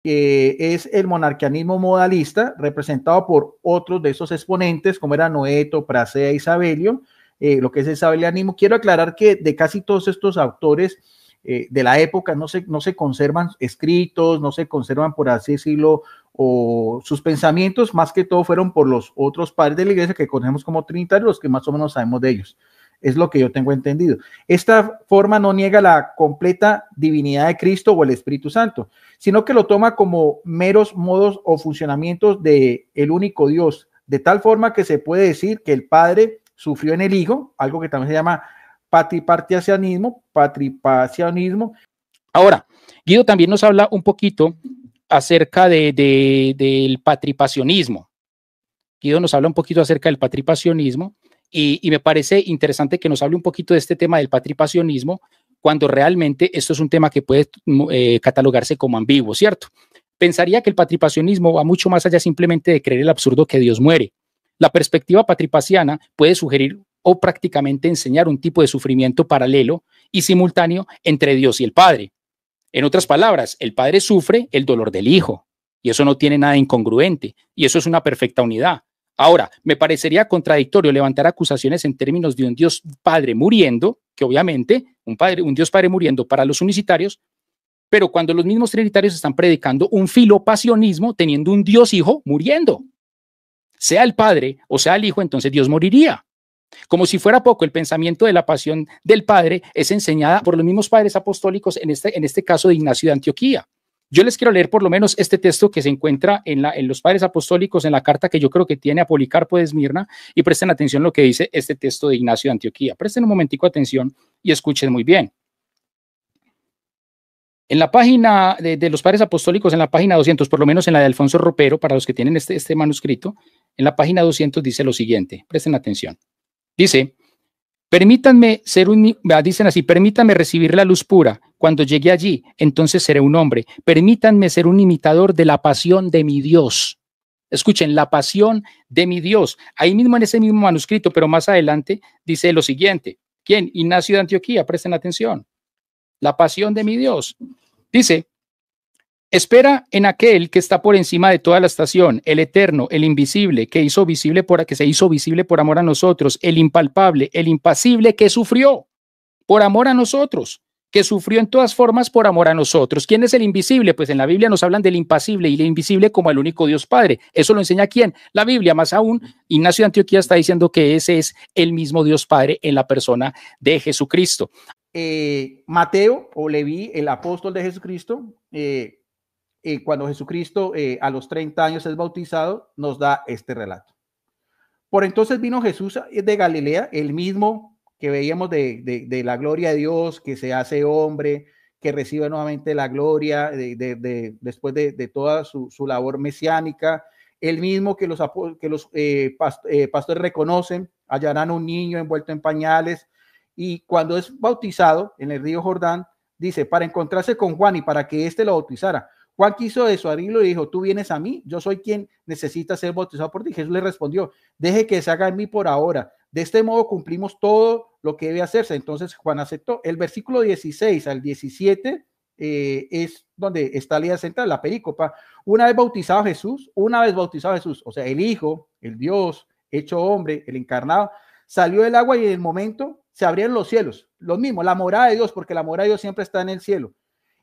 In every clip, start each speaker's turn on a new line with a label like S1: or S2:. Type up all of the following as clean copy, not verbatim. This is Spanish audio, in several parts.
S1: es el monarquianismo modalista, representado por otros de esos exponentes, como era Noeto, Prasea y Sabelio, lo que es el sabelianismo. Quiero aclarar que de casi todos estos autores de la época no se conservan escritos, no se conservan, por así decirlo, o sus pensamientos, más que todo fueron por los otros padres de la iglesia que conocemos como trinitarios, los que más o menos sabemos de ellos. Es lo que yo tengo entendido. Esta forma no niega la completa divinidad de Cristo o el Espíritu Santo, sino que lo toma como meros modos o funcionamientos del único Dios, de tal forma que se puede decir que el Padre sufrió en el Hijo, algo que también se llama patripacianismo.
S2: Ahora, Guido también nos habla un poquito acerca del patripacionismo. Guido nos habla un poquito acerca del patripacionismo y me parece interesante que nos hable un poquito de este tema del patripacionismo cuando realmente esto es un tema que puede catalogarse como ambiguo, ¿cierto? Pensaría que el patripacionismo va mucho más allá simplemente de creer el absurdo que Dios muere. La perspectiva patripaciana puede sugerir o prácticamente enseñar un tipo de sufrimiento paralelo y simultáneo entre Dios y el Padre. En otras palabras, el Padre sufre el dolor del Hijo y eso no tiene nada incongruente y eso es una perfecta unidad. Ahora, me parecería contradictorio levantar acusaciones en términos de un Dios Padre muriendo, que obviamente un Dios Padre muriendo para los unicitarios, pero cuando los mismos trinitarios están predicando un filopasionismo teniendo un Dios Hijo muriendo. Sea el Padre o sea el Hijo, entonces Dios moriría. Como si fuera poco, el pensamiento de la pasión del Padre es enseñada por los mismos padres apostólicos, en este caso de Ignacio de Antioquía. Yo les quiero leer por lo menos este texto que se encuentra en los padres apostólicos, en la carta que yo creo que tiene a Policarpo de Esmirna, y presten atención a lo que dice este texto de Ignacio de Antioquía. Presten un momentico atención y escuchen muy bien. En la página de los padres apostólicos, en la página 200, por lo menos en la de Alfonso Ropero, para los que tienen este manuscrito, en la página 200 dice lo siguiente, presten atención. Dice, dicen así, permítanme recibir la luz pura. Cuando llegue allí, entonces seré un hombre. Permítanme ser un imitador de la pasión de mi Dios. Escuchen, la pasión de mi Dios. Ahí mismo en ese mismo manuscrito, pero más adelante, dice lo siguiente. ¿Quién? Ignacio de Antioquía, presten atención. La pasión de mi Dios. Dice, espera en aquel que está por encima de toda la estación, el eterno, el invisible, que se hizo visible por amor a nosotros, el impalpable, el impasible, que sufrió por amor a nosotros, que sufrió en todas formas por amor a nosotros. ¿Quién es el invisible? Pues en la Biblia nos hablan del impasible y el invisible como el único Dios Padre. ¿Eso lo enseña quién? La Biblia. Más aún, Ignacio de Antioquía está diciendo que ese es el mismo Dios Padre en la persona de Jesucristo.
S1: Mateo o Leví, el apóstol de Jesucristo, cuando Jesucristo a los 30 años es bautizado, nos da este relato. Por entonces vino Jesús de Galilea, el mismo que veíamos de la gloria de Dios, que se hace hombre, que recibe nuevamente la gloria después de toda su labor mesiánica, el mismo que los pastores reconocen, hallarán un niño envuelto en pañales, y cuando es bautizado en el río Jordán, dice, para encontrarse con Juan y para que éste lo bautizara. Juan quiso disuadirlo y dijo, tú vienes a mí, yo soy quien necesita ser bautizado por ti. Jesús le respondió, deje que se haga en mí por ahora. De este modo cumplimos todo lo que debe hacerse. Entonces Juan aceptó. El versículo 16 al 17 es donde está la idea central, la perícopa. Una vez bautizado Jesús, o sea, el Hijo, el Dios hecho hombre, el encarnado, salió del agua y en el momento se abrieron los cielos. Lo mismo, la morada de Dios, porque la morada de Dios siempre está en el cielo.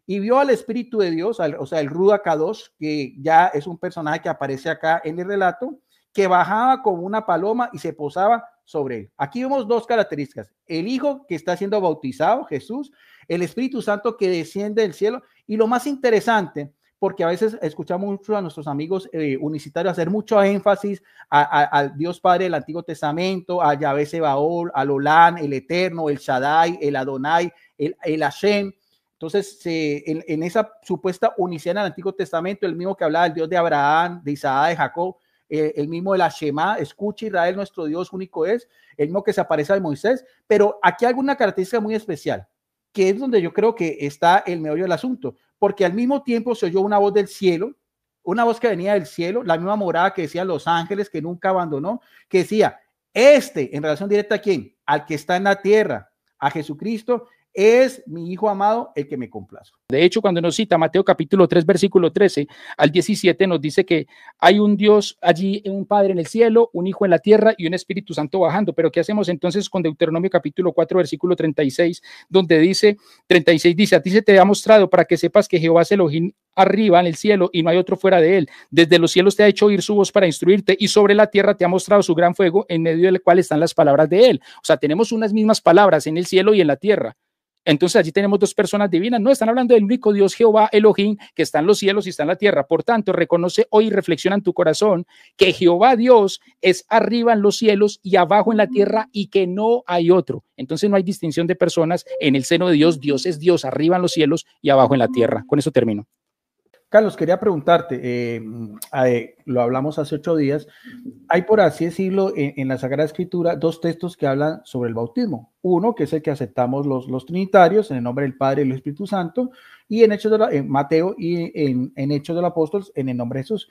S1: Y vio al Espíritu de Dios, o sea, el Ruach Kadosh, que ya es un personaje que aparece acá en el relato, que bajaba como una paloma y se posaba sobre él. Aquí vemos dos características: el Hijo que está siendo bautizado, Jesús, el Espíritu Santo que desciende del cielo, y lo más interesante, porque a veces escuchamos mucho a nuestros amigos unicitarios hacer mucho énfasis al Dios Padre del Antiguo Testamento, a Yahvé Sebaol, al Olán, el Eterno, el Shaddai, el Adonai, el Hashem. Entonces, en esa supuesta unicidad en el Antiguo Testamento, el mismo que hablaba del Dios de Abraham, de Isaac, de Jacob, el mismo de la Shema, escucha Israel, nuestro Dios único es, el mismo que se aparece a Moisés, pero aquí hay alguna característica muy especial, que es donde yo creo que está el meollo del asunto, porque al mismo tiempo se oyó una voz del cielo, una voz que venía del cielo, la misma morada que decían los ángeles, que nunca abandonó, que decía, en relación directa a quién, al que está en la tierra, a Jesucristo, es mi hijo amado el que me complazco.
S2: De hecho, cuando nos cita Mateo capítulo 3, versículo 13 al 17, nos dice que hay un Dios allí, un Padre en el cielo, un Hijo en la tierra y un Espíritu Santo bajando. Pero ¿qué hacemos entonces con Deuteronomio capítulo 4, versículo 36, donde dice, 36 dice, a ti se te ha mostrado para que sepas que Jehová es Elohim arriba en el cielo y no hay otro fuera de él. Desde los cielos te ha hecho oír su voz para instruirte y sobre la tierra te ha mostrado su gran fuego en medio del cual están las palabras de él. O sea, tenemos unas mismas palabras en el cielo y en la tierra. Entonces allí tenemos dos personas divinas, no están hablando del único Dios Jehová Elohim que está en los cielos y está en la tierra. Por tanto, reconoce hoy y reflexiona en tu corazón que Jehová Dios es arriba en los cielos y abajo en la tierra y que no hay otro. Entonces no hay distinción de personas en el seno de Dios. Dios es Dios arriba en los cielos y abajo en la tierra. Con eso termino.
S1: Carlos, quería preguntarte, lo hablamos hace 8 días, hay por así decirlo en la Sagrada Escritura dos textos que hablan sobre el bautismo. Uno, que es el que aceptamos los trinitarios, en el nombre del Padre y del Espíritu Santo, y en Mateo y en Hechos de los Apóstoles, en el nombre de Jesús.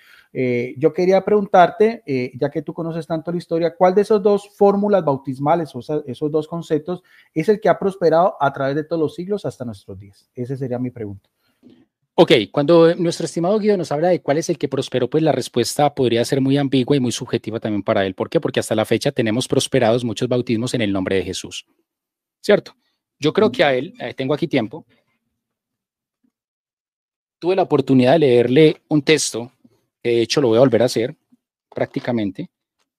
S1: Yo quería preguntarte, ya que tú conoces tanto la historia, ¿cuál de esos dos fórmulas bautismales, o sea, esos dos conceptos, es el que ha prosperado a través de todos los siglos hasta nuestros días? Esa sería mi pregunta.
S2: Ok, cuando nuestro estimado Guido nos habla de cuál es el que prosperó, pues la respuesta podría ser muy ambigua y muy subjetiva también para él. ¿Por qué? Porque hasta la fecha tenemos prosperados muchos bautismos en el nombre de Jesús, ¿cierto? Yo creo que a él, tengo aquí tiempo, tuve la oportunidad de leerle un texto, que de hecho lo voy a volver a hacer prácticamente,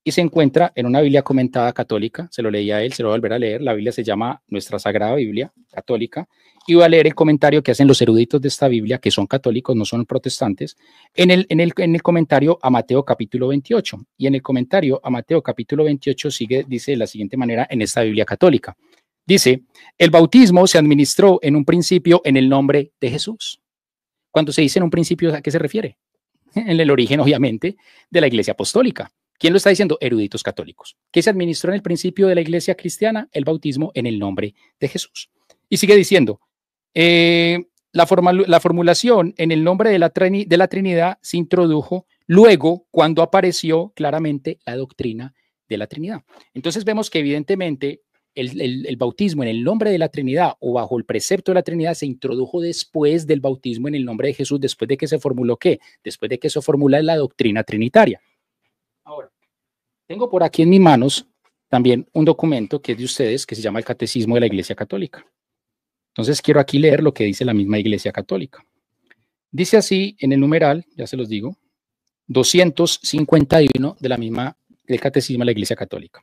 S2: y se encuentra en una Biblia comentada católica, se lo leí a él, se lo voy a volver a leer, la Biblia se llama Nuestra Sagrada Biblia Católica, y voy a leer el comentario que hacen los eruditos de esta Biblia, que son católicos, no son protestantes, en el comentario a Mateo capítulo 28, y en el comentario a Mateo capítulo 28 dice de la siguiente manera en esta Biblia católica, dice, el bautismo se administró en un principio en el nombre de Jesús. Cuando se dice en un principio, ¿a qué se refiere? En el origen, obviamente, de la Iglesia Apostólica. ¿Quién lo está diciendo? Eruditos católicos. ¿Qué se administró en el principio de la Iglesia cristiana? El bautismo en el nombre de Jesús. Y sigue diciendo, la formulación en el nombre de la Trinidad se introdujo luego cuando apareció claramente la doctrina de la Trinidad. Entonces vemos que evidentemente el bautismo en el nombre de la Trinidad o bajo el precepto de la Trinidad se introdujo después del bautismo en el nombre de Jesús, después de que se formuló ¿qué? Después de que se formula la doctrina trinitaria. Ahora, tengo por aquí en mis manos también un documento que es de ustedes, que se llama el Catecismo de la Iglesia Católica. Entonces quiero aquí leer lo que dice la misma Iglesia Católica. Dice así en el numeral, ya se los digo, 251 del Catecismo de la Iglesia Católica.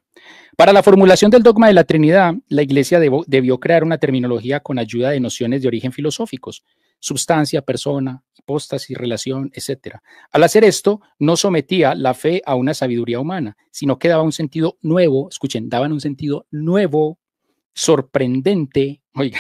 S2: Para la formulación del dogma de la Trinidad, la Iglesia debió crear una terminología con ayuda de nociones de origen filosóficos, substancia, persona, hipóstasis, relación, etc. Al hacer esto, no sometía la fe a una sabiduría humana, sino que daba un sentido nuevo, escuchen, daban un sentido nuevo, sorprendente, oiga,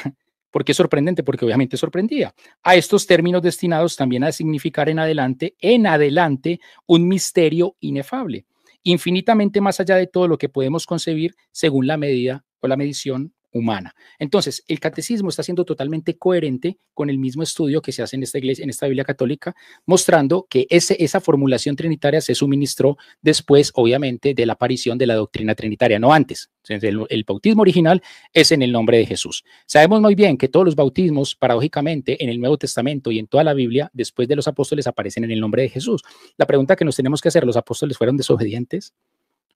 S2: ¿por qué sorprendente? Porque obviamente sorprendía. A estos términos destinados también a significar en adelante, un misterio inefable, infinitamente más allá de todo lo que podemos concebir según la medida o la medición humana. Entonces, el catecismo está siendo totalmente coherente con el mismo estudio que se hace en esta iglesia, en esta Biblia católica, mostrando que esa formulación trinitaria se suministró después, obviamente, de la aparición de la doctrina trinitaria, no antes. El bautismo original es en el nombre de Jesús. Sabemos muy bien que todos los bautismos, paradójicamente, en el Nuevo Testamento y en toda la Biblia, después de los apóstoles, aparecen en el nombre de Jesús. La pregunta que nos tenemos que hacer, ¿los apóstoles fueron desobedientes?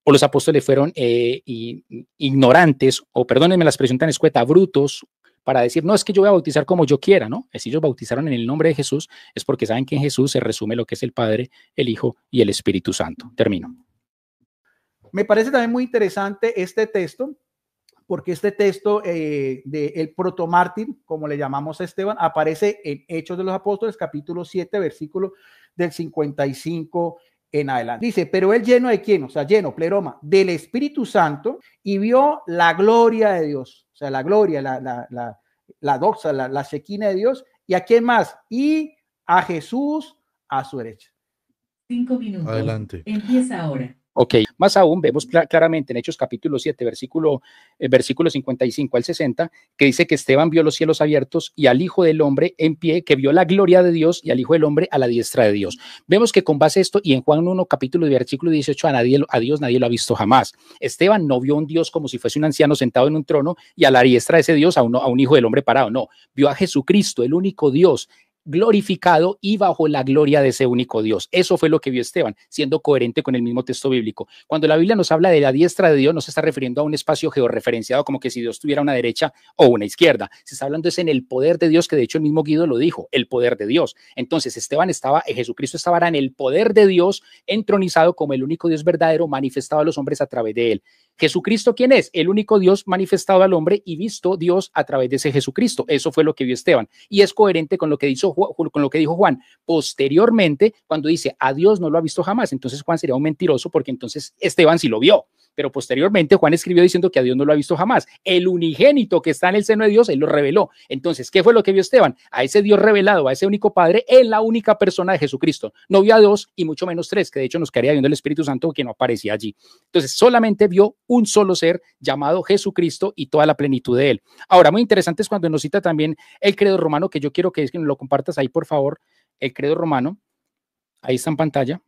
S2: ¿O los apóstoles fueron ignorantes, o perdónenme la expresión tan escueta, brutos, para decir, no, es que yo voy a bautizar como yo quiera, ¿no? Si ellos bautizaron en el nombre de Jesús, es porque saben que en Jesús se resume lo que es el Padre, el Hijo y el Espíritu Santo. Termino.
S1: Me parece también muy interesante este texto, porque este texto del protomártir, como le llamamos a Esteban, aparece en Hechos de los Apóstoles, capítulo 7, versículo del 55 en adelante. Dice, pero él lleno de quién, o sea, lleno, pleroma, del Espíritu Santo, y vio la gloria de Dios, o sea, la gloria, la doxa, la shequina de Dios, y a quién más, y a Jesús a su derecha.
S3: 5 minutos.
S4: Adelante.
S3: Empieza ahora.
S2: Ok, más aún vemos claramente en Hechos capítulo 7, versículo 55 al 60, que dice que Esteban vio los cielos abiertos y al Hijo del Hombre en pie, que vio la gloria de Dios y al Hijo del Hombre a la diestra de Dios. Vemos que con base a esto, y en Juan 1, capítulo y versículo 18, a Dios nadie lo ha visto jamás. Esteban no vio a un Dios como si fuese un anciano sentado en un trono y a la diestra de ese Dios a un Hijo del Hombre parado, no, vio a Jesucristo, el único Dios, glorificado y bajo la gloria de ese único Dios. Eso fue lo que vio Esteban, siendo coherente con el mismo texto bíblico. Cuando la Biblia nos habla de la diestra de Dios, no se está refiriendo a un espacio georreferenciado como que si Dios tuviera una derecha o una izquierda. Se está hablando es en el poder de Dios, que de hecho el mismo Guido lo dijo, el poder de Dios. Entonces Jesucristo estaba en el poder de Dios, entronizado como el único Dios verdadero, manifestado a los hombres a través de él. Jesucristo, ¿quién es? El único Dios manifestado al hombre y visto Dios a través de ese Jesucristo. Eso fue lo que vio Esteban y es coherente con lo que dijo Juan posteriormente cuando dice a Dios no lo ha visto jamás. Entonces Juan sería un mentiroso porque entonces Esteban sí lo vio. Pero posteriormente Juan escribió diciendo que a Dios no lo ha visto jamás. El unigénito que está en el seno de Dios, él lo reveló. Entonces, ¿qué fue lo que vio Esteban? A ese Dios revelado, a ese único Padre, en la única persona de Jesucristo. No vio a dos y mucho menos tres, que de hecho nos quedaría viendo el Espíritu Santo que no aparecía allí. Entonces, solamente vio un solo ser llamado Jesucristo y toda la plenitud de él. Ahora, muy interesante es cuando nos cita también el credo romano, que yo quiero que nos lo compartas ahí, por favor. El credo romano, ahí está en pantalla.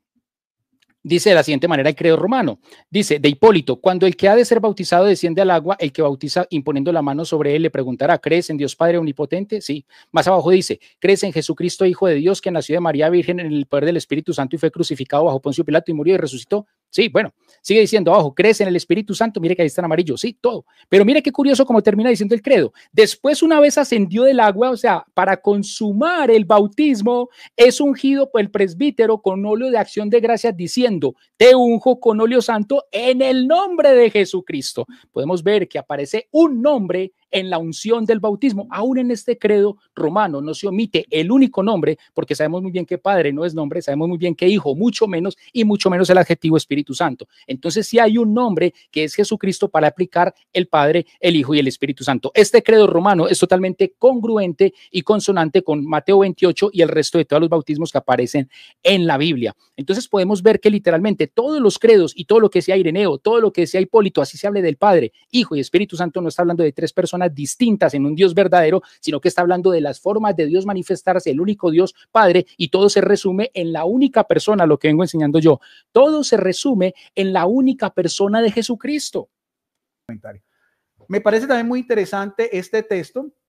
S2: Dice de la siguiente manera el credo romano. Dice, de Hipólito, cuando el que ha de ser bautizado desciende al agua, el que bautiza imponiendo la mano sobre él le preguntará, ¿crees en Dios Padre Omnipotente? Sí. Más abajo dice, ¿crees en Jesucristo, Hijo de Dios, que nació de María Virgen en el poder del Espíritu Santo y fue crucificado bajo Poncio Pilato y murió y resucitó? Sí, bueno, sigue diciendo abajo, ¿crees en el Espíritu Santo? Mire que ahí está en amarillo, sí, todo. Pero mire qué curioso como termina diciendo el credo. Después, una vez ascendió del agua, o sea, para consumar el bautismo, es ungido por el presbítero con óleo de acción de gracias diciendo, te unjo con óleo santo en el nombre de Jesucristo. Podemos ver que aparece un nombre en la unción del bautismo. Aún en este credo romano no se omite el único nombre, porque sabemos muy bien que Padre no es nombre, sabemos muy bien que Hijo, mucho menos, y mucho menos el adjetivo Espíritu Santo. Entonces sí hay un nombre que es Jesucristo para aplicar el Padre, el Hijo y el Espíritu Santo. Este credo romano es totalmente congruente y consonante con Mateo 28 y el resto de todos los bautismos que aparecen en la Biblia. Entonces podemos ver que literalmente todos los credos y todo lo que sea Ireneo, todo lo que sea Hipólito, así se hable del Padre, Hijo y Espíritu Santo, no está hablando de tres personas distintas en un Dios verdadero, sino que está hablando de las formas de Dios manifestarse, el único Dios Padre, y todo se resume en la única persona, lo que vengo enseñando yo. Todo se resume en la única persona de Jesucristo.
S1: Me parece también muy interesante este texto